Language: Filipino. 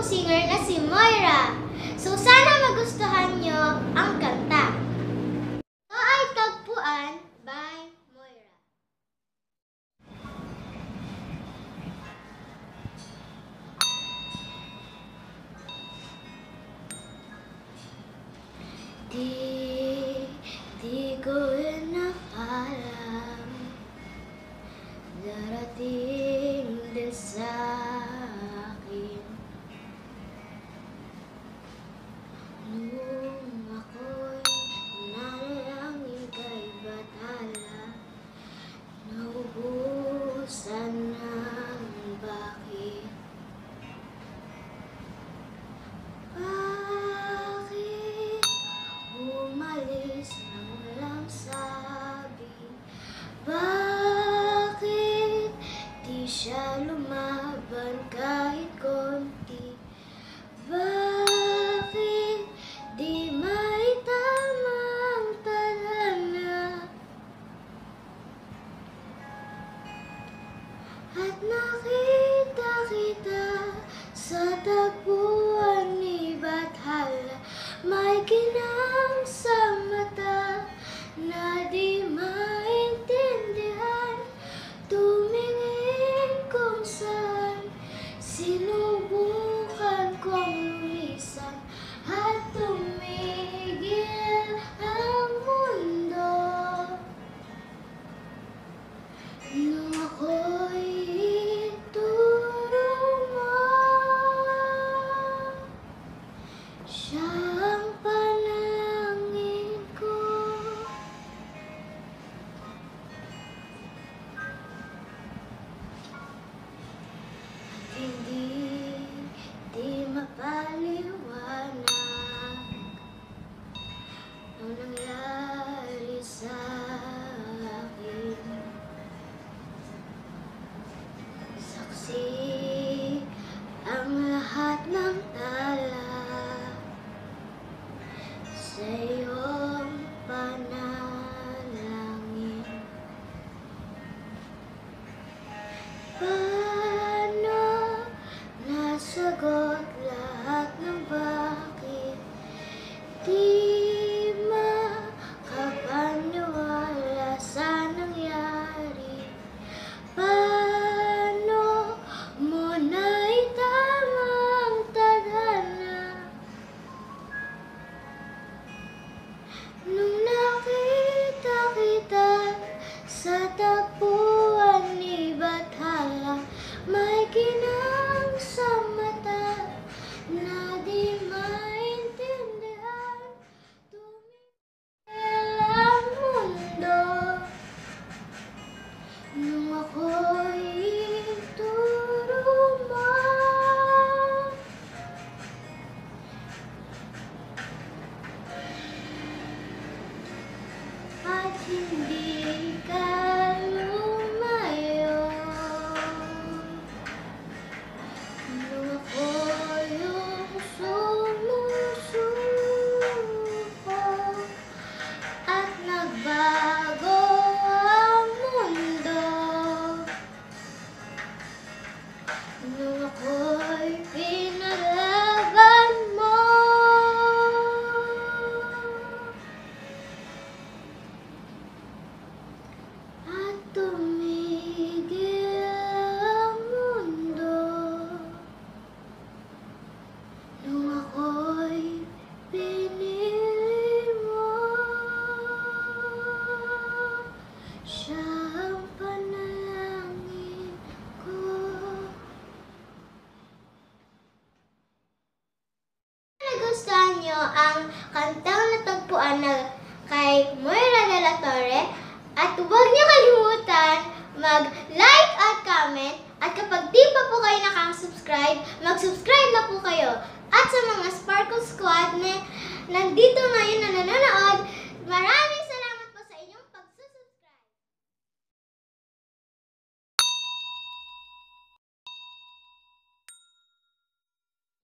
singer na si Moira. So sana magustuhan nyo ang kanta. Ito ay Tagpuan by Moira. Di ko inakalam darating din sa akin nung ako'y nanalangin kay Bathala, naubusan ng bakit. Bakit umalis na walang sabi? Bakit di siya lumaban kahit konti? Bakit di maitama ang tadhana? At nakita kita sa tagpuan ni Bathala, may ginang sa mata na di maintindihan. Tumingin kung saan, sinubukan kong lumisan at tumigil ang mundo. Nung ako'y turuma, siya ang panalangin ko. At hindi mapaliwanag ang nangyari sa akin. Saksi ang lahat ng tala sa iyong panalangin. Paano nasagot lahat ng bakit? Di makapaniwala sa nangyari. Paano mo naitama ang tadhana? Nung nakita kita sa tagpuan ni Bathala, may ginang sa mata na di maintindihan. Tumigil ang mundo nung ako'y turuma. At hindi ka lumayo nung ako yung sumusuko at nagbago ang mundo. Nung ako'y pinalaban mo, at tumigil ang mundo. Nung ako'y pinili mo, siya ang panalangin ko. Nagustuhan nyo ang kantang natagpuan na kay Moira de la Torre, at huwag niyo kalimutan mag-like at comment, at kapag di pa po kayo nakaka-subscribe, mag-subscribe na po kayo. At sa mga Sparkle Squad na nandito ngayon na nanonood, maraming